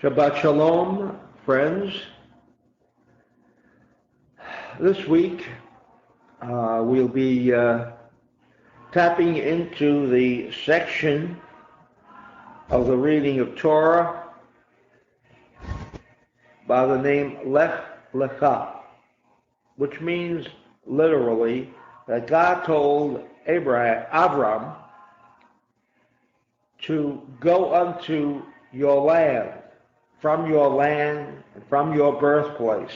Shabbat Shalom, friends. This week we'll be tapping into the section of the reading of Torah by the name Lech Lecha, which means literally that God told Abram to go unto your land, from your land and from your birthplace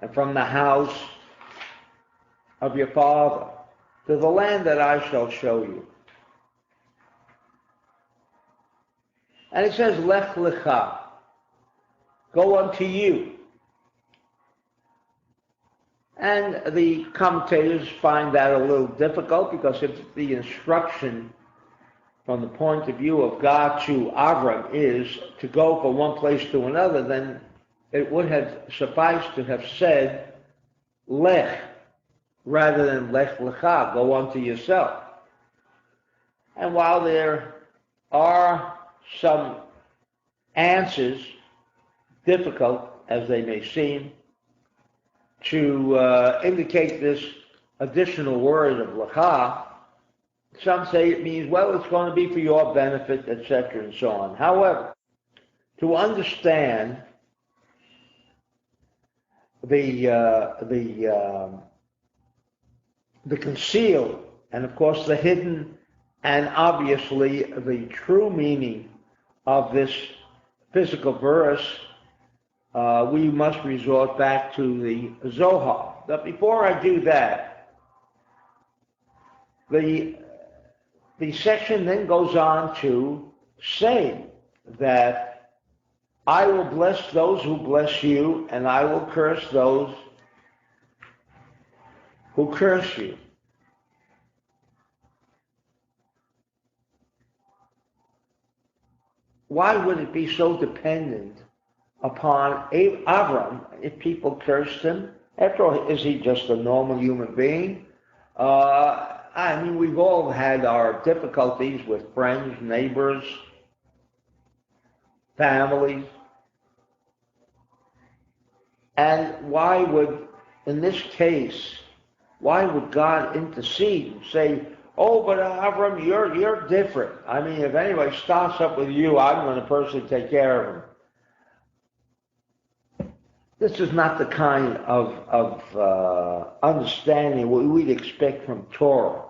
and from the house of your father to the land that I shall show you. And it says, Lech Lecha, go unto you. And the commentators find that a little difficult because if the instruction from the point of view of God to Avram is to go from one place to another, then it would have sufficed to have said Lech rather than Lech Lecha, go unto yourself. And while there are some answers, difficult as they may seem, to indicate this additional word of Lecha, some say it means, well, it's going to be for your benefit, etc., and so on. However, to understand the concealed and, of course, the hidden and obviously the true meaning of this physical verse, we must resort back to the Zohar. But before I do that, the section then goes on to say that I will bless those who bless you, and I will curse those who curse you. Why would it be so dependent upon Avram if people cursed him? After all, is he just a normal human being? I mean, we've all had our difficulties with friends, neighbors, families. And why would, in this case, why would God intercede and say, oh, but Avram, you're different. I mean, if anybody starts up with you, I'm going to personally take care of him. This is not the kind of understanding what we'd expect from Torah.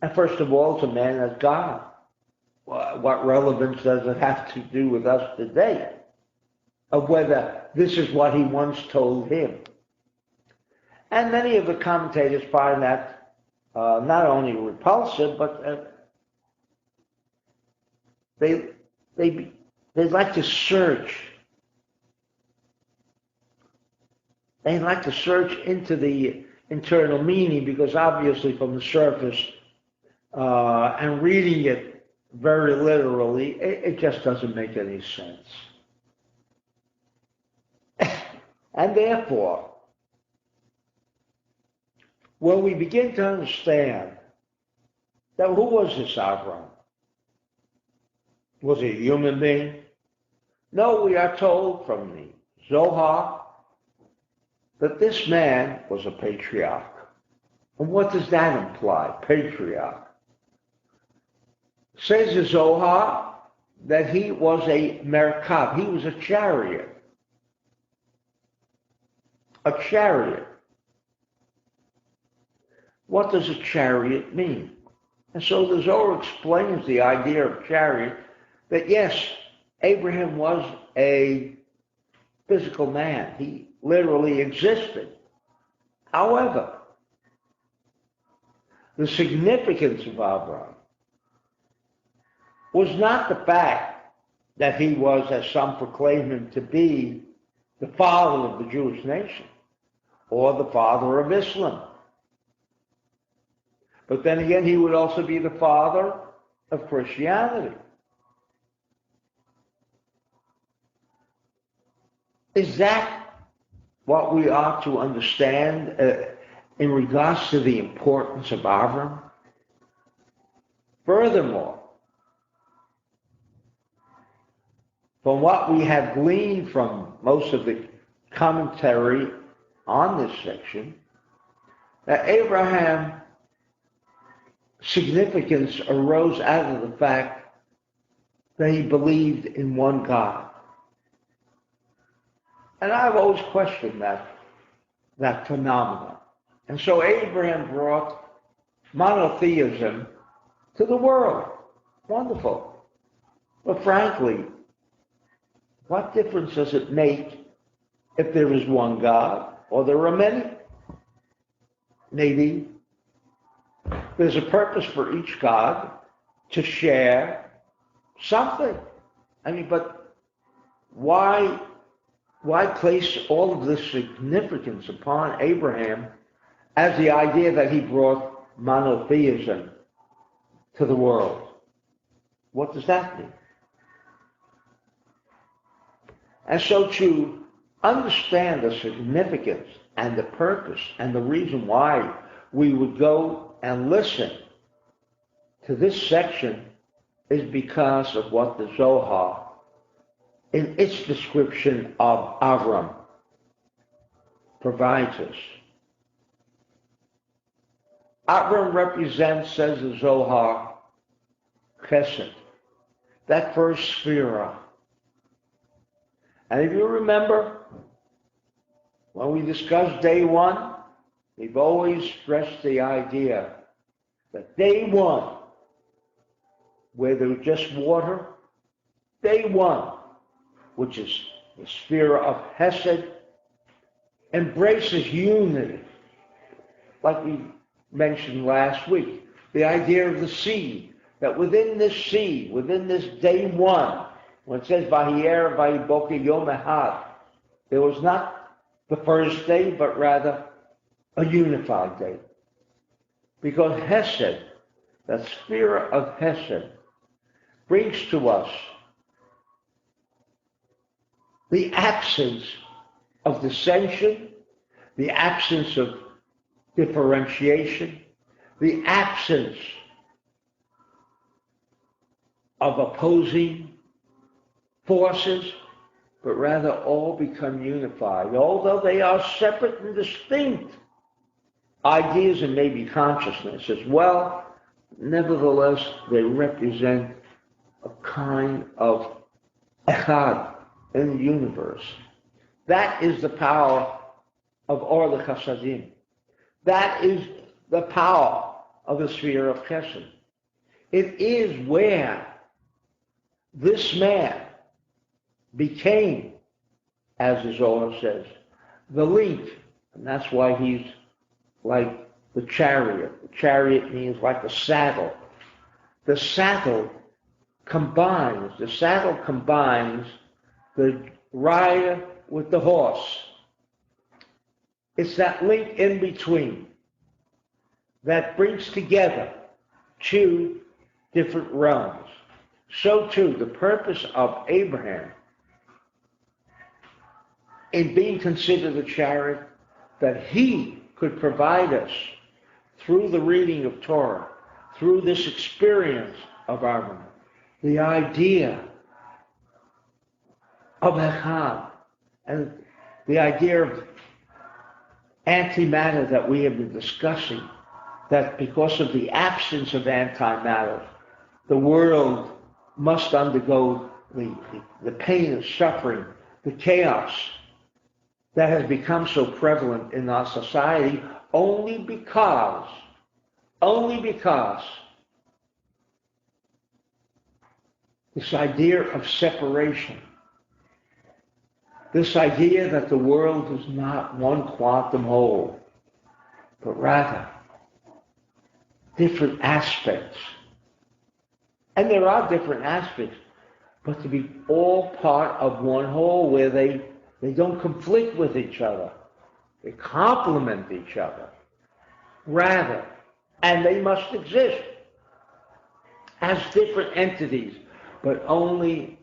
And first of all, it's a man as God. What relevance does it have to do with us today? Of whether this is what he once told him. And many of the commentators find that not only repulsive, but they like to search. They like to search into the internal meaning because obviously from the surface and reading it very literally, it just doesn't make any sense. And therefore, when we begin to understand that who was this Avram? Was he a human being? No, we are told from the Zohar that this man was a patriarch. And what does that imply, patriarch? Says the Zohar that he was a merkab, he was a chariot. A chariot. What does a chariot mean? And so the Zohar explains the idea of chariot, that yes, Abraham was a physical man. He literally existed. However, the significance of Abraham was not the fact that he was, as some proclaim him to be, the father of the Jewish nation or the father of Islam. But then again, he would also be the father of Christianity. Is that what we ought to understand in regards to the importance of Avram? Furthermore, from what we have gleaned from most of the commentary on this section, that Abraham's significance arose out of the fact that he believed in one God. And I've always questioned that phenomenon. And so Abraham brought monotheism to the world. Wonderful. But frankly, what difference does it make if there is one God or there are many? Maybe there's a purpose for each God to share something. I mean, but why place all of this significance upon Abraham as the idea that he brought monotheism to the world? What does that mean? And so to understand the significance and the purpose and the reason why we would go and listen to this section is because of what the Zohar, in its description of Avram, provides us. Avram represents, says the Zohar, Chesed, that first sphera. And if you remember, when we discussed day one, we've always stressed the idea that day one, where there was just water, day one, which is the sphere of Hesed, embraces unity. Like we mentioned last week, the idea of the seed, that within this seed, within this day one, when it says Vahiyer Vahiboker Yom Echad, there was not the first day, but rather a unified day. Because Hesed, that sphere of Hesed, brings to us the absence of dissension, the absence of differentiation, the absence of opposing forces, but rather all become unified. Although they are separate and distinct ideas and maybe consciousness as well, nevertheless, they represent a kind of echad in the universe. That is the power of Or L'Chasadim. That is the power of the sphere of Chesed. It is where this man became, as the Zohar says, the link. And that's why he's like the chariot. The chariot means like the saddle. The saddle combines the rider with the horse. It's that link in between that brings together two different realms. So too, the purpose of Abraham in being considered a chariot, that he could provide us through the reading of Torah, through this experience of Avram, the idea of Echad, and the idea of antimatter that we have been discussing, that because of the absence of antimatter, the world must undergo the pain and suffering, the chaos that has become so prevalent in our society only because this idea of separation, this idea that the world is not one quantum whole, but rather different aspects. And there are different aspects, but to be all part of one whole where they don't conflict with each other. They complement each other. Rather, and they must exist as different entities, but only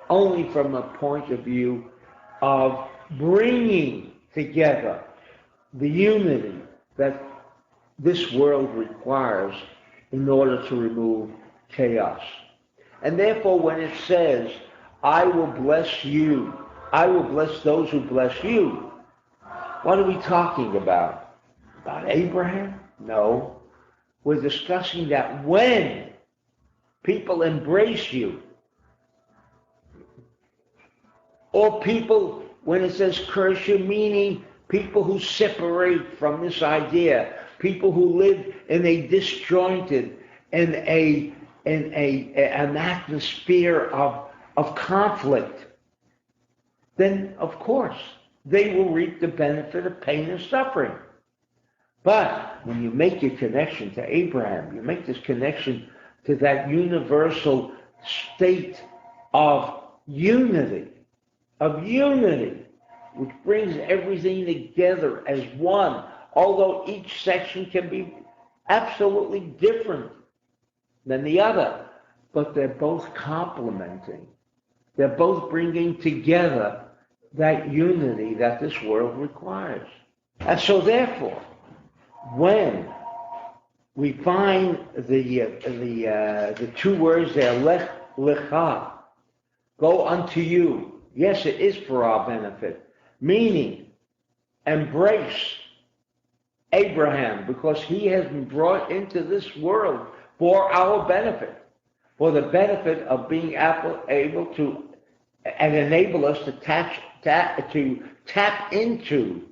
from a point of view of bringing together the unity that this world requires in order to remove chaos. And therefore, when it says, I will bless you. I will bless those who bless you. What are we talking about? About Abraham? No. We're discussing that when people embrace you, or people, when it says curse you, meaning people who separate from this idea, people who live in a disjointed, in an atmosphere of conflict, then of course they will reap the benefit of pain and suffering. But when you make your connection to Abraham, you make this connection to that universal state of unity, which brings everything together as one, although each section can be absolutely different than the other, but they're both complementing. They're both bringing together that unity that this world requires. And so therefore, when we find the two words there, Lech Lecha, go unto you. Yes, it is for our benefit, meaning embrace Abraham, because he has been brought into this world for our benefit, for the benefit of being able to and enable us to tap into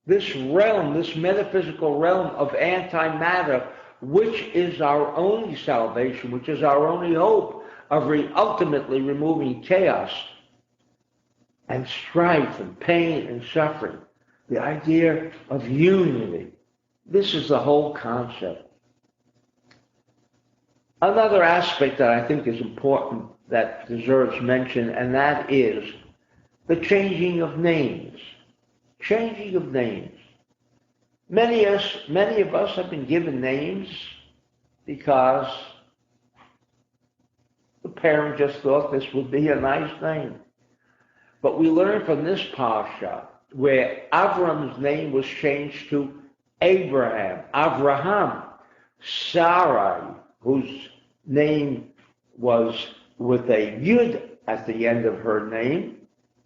this realm, this metaphysical realm of antimatter, which is our only salvation, which is our only hope of ultimately removing chaos and strife and pain and suffering. The idea of unity. This is the whole concept. Another aspect that I think is important that deserves mention, and that is the changing of names. Changing of names. Many of us have been given names because the parent just thought this would be a nice name. But we learn from this parsha where Avram's name was changed to Avraham, Sarai, whose name was with a yud at the end of her name,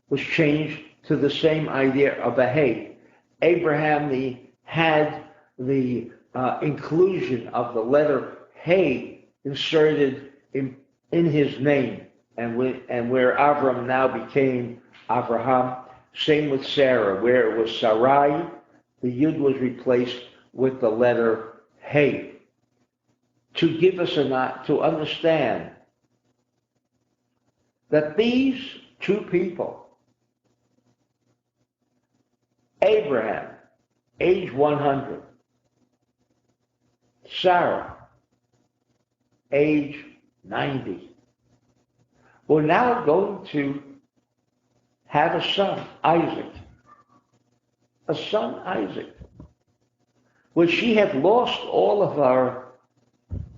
was changed to the same idea of a hey. Abraham had the inclusion of the letter hey inserted in his name, and where Avram now became Avraham. Same with Sarah, where it was Sarai, the yud was replaced with the letter hey, to give us to understand that these two people, Abraham, age 100, Sarah, age 90, we're now going to have a son, Isaac. Well, she had lost all of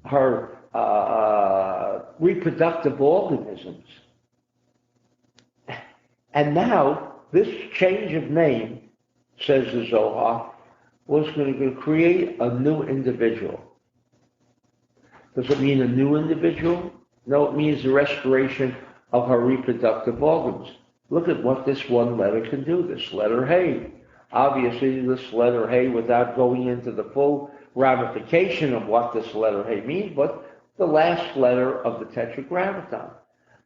her reproductive organisms. And now, this change of name, says the Zohar, was going to create a new individual. Does it mean a new individual? No, it means the restoration of her reproductive organs. Look at what this one letter can do, this letter hey. Obviously, this letter hey, without going into the full ramification of what this letter hey means, but the last letter of the Tetragrammaton,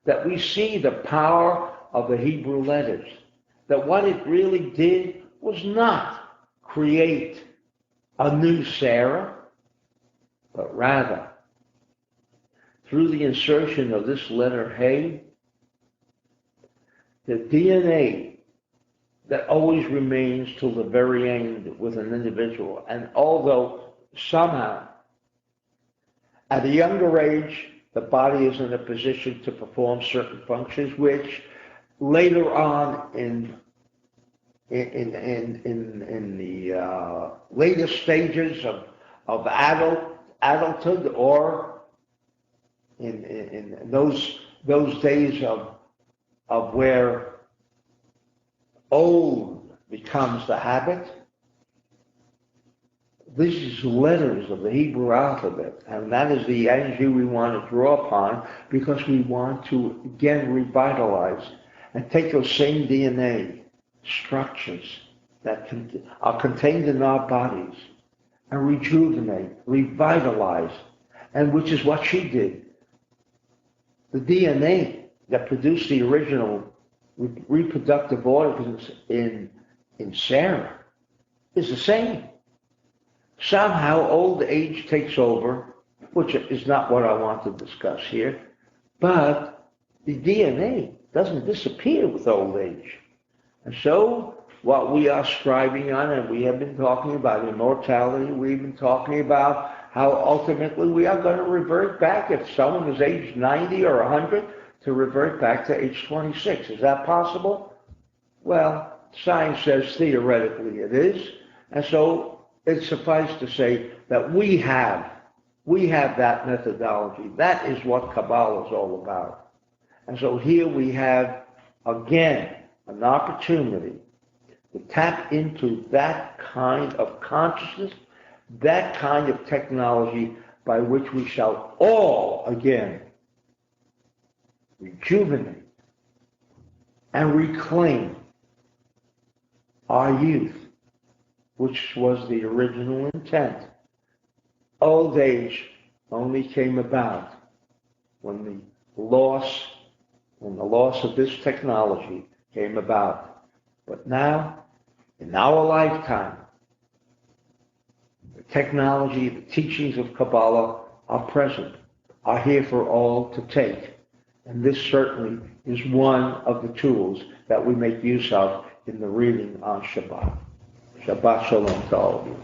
that we see the power of the Hebrew letters, that what it really did was not create a new Sarah, but rather, through the insertion of this letter hey, the DNA that always remains till the very end with an individual. And although somehow, at a younger age, the body is in a position to perform certain functions, which later on in the later stages of adulthood, or in those days of where old becomes the habit, these letters of the Hebrew alphabet, and that is the energy we want to draw upon because we want to again revitalize and take those same DNA structures that are contained in our bodies and rejuvenate, revitalize, and which is what she did. The DNA that produced the original reproductive organs in Sarah is the same. Somehow old age takes over, which is not what I want to discuss here, but the DNA doesn't disappear with old age. And so what we are striving on, and we have been talking about immortality, we've been talking about how ultimately we are going to revert back, if someone is age 90 or 100, to revert back to age 26. Is that possible? Well, science says theoretically it is, and so it suffices to say that we have that methodology. That is what Kabbalah is all about. And so here we have, again, an opportunity to tap into that kind of consciousness, that kind of technology by which we shall all, again, rejuvenate and reclaim our youth, which was the original intent. Old age only came about when the loss of this technology came about. But now, in our lifetime, the technology, the teachings of Kabbalah are present, are here for all to take. And this certainly is one of the tools that we make use of in the reading on Shabbat. Shabbat Shalom to all of you.